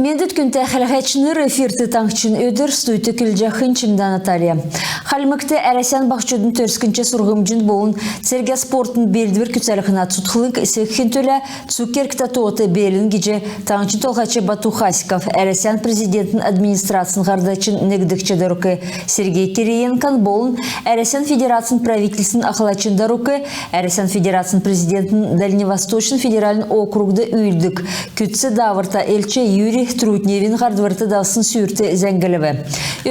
Мендет күнті хәлғәчінір эфирті таңчын өдір стуйты күлжақын чимдан Наталья. Халмыкты әрәсен бақчудың төрскінші сұрғымжын болын серге спортын белдівір күтсәліғіна тұтқылық сәкхен төлі цукеркта тоты белін геже таңчын толғачы Бату Хасиков әрәсен президентін администрациясын ғардачын негдікчі дұрықы Сергей Кириенкан болын әрәсен федерациясын правительсін ақылачын дұрықы әрәсен федерациясын президентін Дальневосточный федералін округды үйілдік күтсі давырта елчі Юрий Трутневин ғардварты даусын сүйірті зәңгілігі.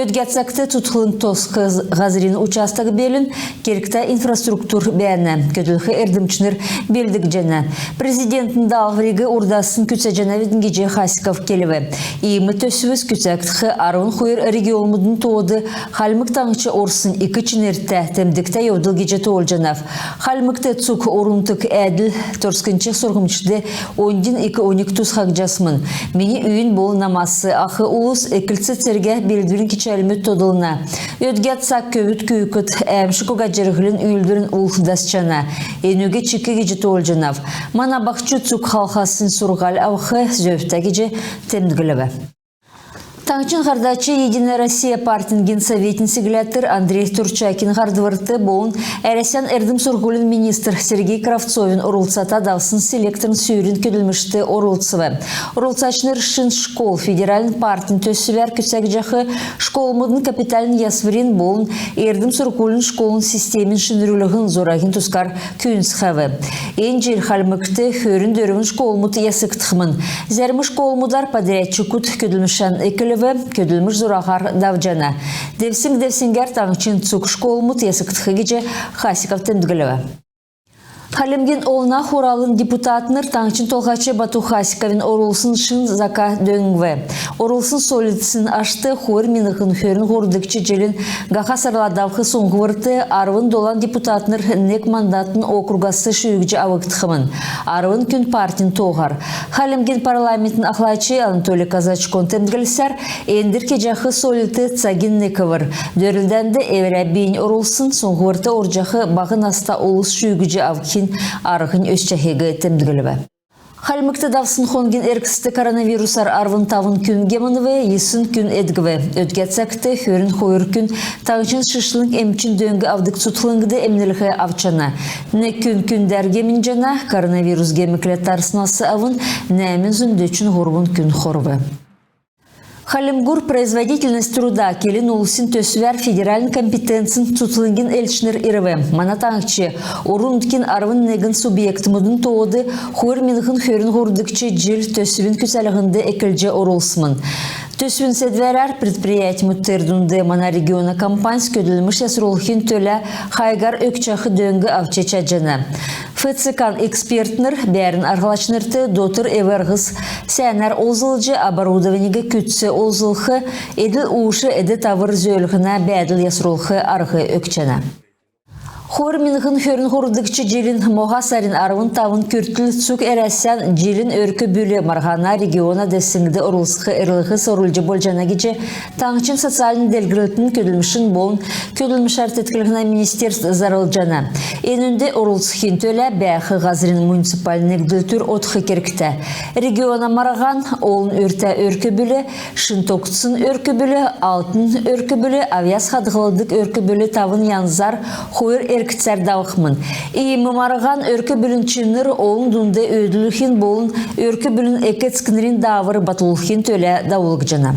Өтгәтсәкті тұтқылын тосқы ғазырин участығы белін керікті инфраструктур бәйіні көтілігі әрдімчінір белдік жәні. Президенттің дағырығы ордасын күтсә жәнәветін геже Хасиков келігі. Иімі төсівіз күтсәктігі арғын қойыр регионымыдың тоғды қалмық таңычы орсын екі чінерті тәмдікті еуділ геже тоғыл жәнәв. Қалмықты цук орынтық әділ торскынчық сұрғымчыды 10-12 тұсқақ жасмын. Мені үйін бол намасы ақы ұлыс әкілсі терге белдірін кечәлімі тодылына. Өтгет сақ көбіт күйікіт әмші көға жергілін үйілдірін ұлқыдасчана. Енуге чекі кеже тоғыл жанав. Мана бақчы цук халқасын сұрғал ауқы зөфті кеже темдігілігі. Таңчын ғардачы Единая Россия партияның генсоветин сиглятыр Андрей Турчакин ғардывырты болын әресен әрдім сұрғылын министр Сергей Кравцовин орылсата даусын селекторын сүйрін көділмішті орылсывы. Орылсачыныр шын школ федералін партияның төсівер күтсәк жақы школымыдың капиталін ясвырин болын әрдім сұрғылын школын системін шынырылығын зорағын тұскар күйінсіғавы. Ең жел қалмықты хөрін дөрівін школымыды ясықтықмын. Зәрмі школымыдар подрядчы күт көділмішен екілі көділміш зұрағар давжана. Девсінгер таңчын цук школымыт есіктігі геже Хасиков тәмдігілігі. Халемген олына хоралын депутатыныр таңчын толғачы Бату Хасиковин орылсын шын зака дөңгі. Орылсын солидсын ашты хор минығын хөрін ғордықчы желін ғақа сарладавқы соңғырты арвын долан депутатыныр нек мандатын округасы шүйгіжі авықтықымын. Арвын күн партин тоғар. Халемген парламентін ақлайчы Анатолий Казачкон тәмдігілсер ендір кежақы солиды цагин неківір. Дөрілденді әвірі бейін орылсын соңғырты оржақы бағын аста олыс шүйгіжі авықын арығын өсчәхегі тәмдігілігі. Халмыкты давсын хонген әркісті коронавирусар арвын тавын күн геманывы, есын күн әдгіві. Өтгәтсәкті хөрін хойыр күн таңчын шышлың әмчин дөңгі авдық сұтылыңгіді әмнілігі авчана. Не күн дәргемін жана коронавирус геміклет тарсынасы авын нәмін зүндөчін ғорбын күн хорвы. Халимгур производительность труда келин улсын төсвер федеральный компетенцин тұтылынген эльчнер ирве. Манатаңчы, орындкин арвын негін субъектімудің тоғыды хор минғын хөрін ғордықчы жил төсвин күсәлігінді әкілже орылсымын. Төсвин седверер предприятий мұттырдунды мана региона компанс көділміш ясыролхин төлі хайгар өкчақы дөңгі авчеча жана. ФЦК экспертнер бәрін арғалачнырты дотыр эвергіз сәнер озылжы оборудованиге күтсі озылхы еділ ушы еді тавыр зөліғіна бәділ ясыролхы арғы өкчана. Хор минғын хөрін ғордықчы желін моға сарин арвын тавын күртіл цук әрәсен желін өркі бөлі марғана региона дәсіңді ұрылсықы әрліғі сорылжы болжана кеже таңчын социалын дәлгірілтін көділмішін болын көділміш артеткілігіна министерств зарылжана. Енінде ұрылсықын төлі бәқі ғазырин муниципалінік дүлтүр отқы керкті. Региона марған олын өрті өркі бөлі, шынтоқтсын өркі бөлі, алтын өркі бөлі, авияс қадғылыдық өркі бөлі тавын янзар хойыр әркітсәр дауқмын. Иімі марған өркі білінчінір олын дүнде өділіхін болын өркі білін әкетскінерін давыр батылықын төлі дауылық жана.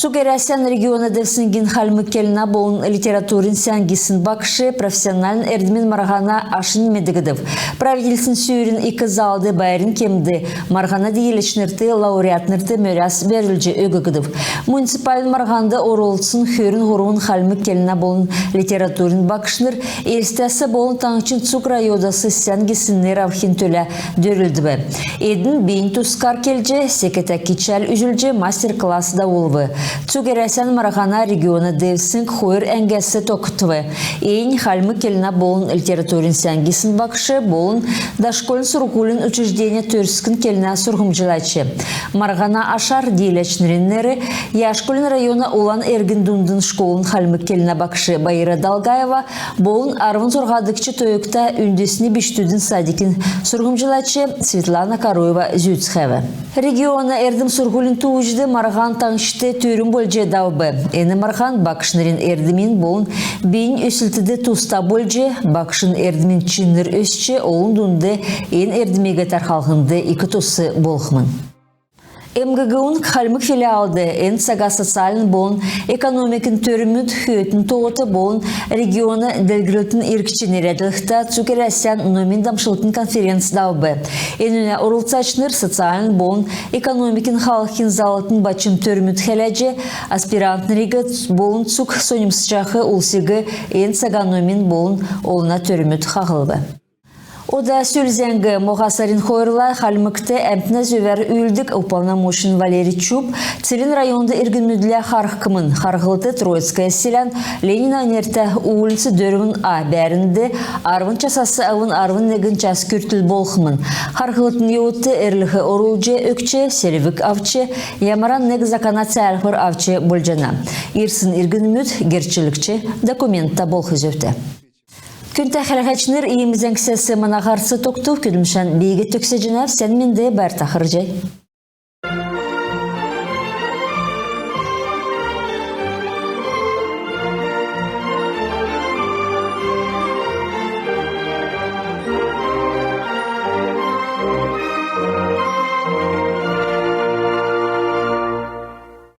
Цугерасян региона девсингин халмы келіна болын литературин сәнгісін бақшы профессионалын әрдімен марғана ашын медігідів. Правительсін сүйірін икі залды байрын кемді марғана дейелешнерті лауреатнерті мөрәс бәрілжі өгігідів. Муниципалін марғанды орылсын хөрін ғоруын халмы келіна болын литературин бақшыныр елстәсі болын таңчын цук райодасы сәнгісіннер авхин төлі дөрілдібі. Едін бейін тұскар келже, секетәкі чәл үзілже мастер-классы да олвы. Цугересен Марахана региона Девсинг Хойр Энгессе Токтвы. Эйн хальмы келина болын литературин сәнгесін бақшы, болын дашколын сургулын учреждения төрскін келина сургумжилачы. Марахана Ашар дейлечнериннері Яшколын района olan Эргендундын школын хальмы келина бақшы Байыра Далгаева болын арвын зорғадықчы тойықта үндесіні биштудын садикин сургумжилачы Светлана Каруева Зюцхеве. Региона эрдім сургулин туужды Мархан таңшты төрін болже даубы. Эні Мархан бақшынырын эрдімін болын бейін өсілтіді туста болже, бақшын эрдімін чыныр өсче олын дұнды ен эрдімеге тархалғынды екі тусы болғымын. МГГУн хальмык филиалды эн сага социалын болын экономикин төрүмүт хөтүн тоғыты болын регионы делгілітін иркченереділікті цукересян номин дамшылытын конференция даубы. Энуне урулцачныр социалын болын экономикин халықин залытын бачым төрүмүт хележе аспирантын регет болын цук сонымсычахы улсигі эн сага номин болын олына төрүмүт хағылбы. Ода сөлзенгі Моғасарин Хойрла халмыкты әмтіне зөвер үлдік уполномочен Валерий Чуб целин районда иргінмүділі харқымын Харғылты Троицкая селян Ленина нерті улицы дөрімін А бәрінді арвын часасы авын арвын негін час күртіл болқымын. Харғылтын еуітті әрлігі орулже өкче, селевік авче, ямаран нег закана цәрхір авче болжана. Ирсын иргінмүд герчілікче документта болқы зөфті. Күнті қәрәғачныр иемізен кісесі мұнағарсы тоқту күдімшан бейге төксе жинав сән менде бәр тақыр жай.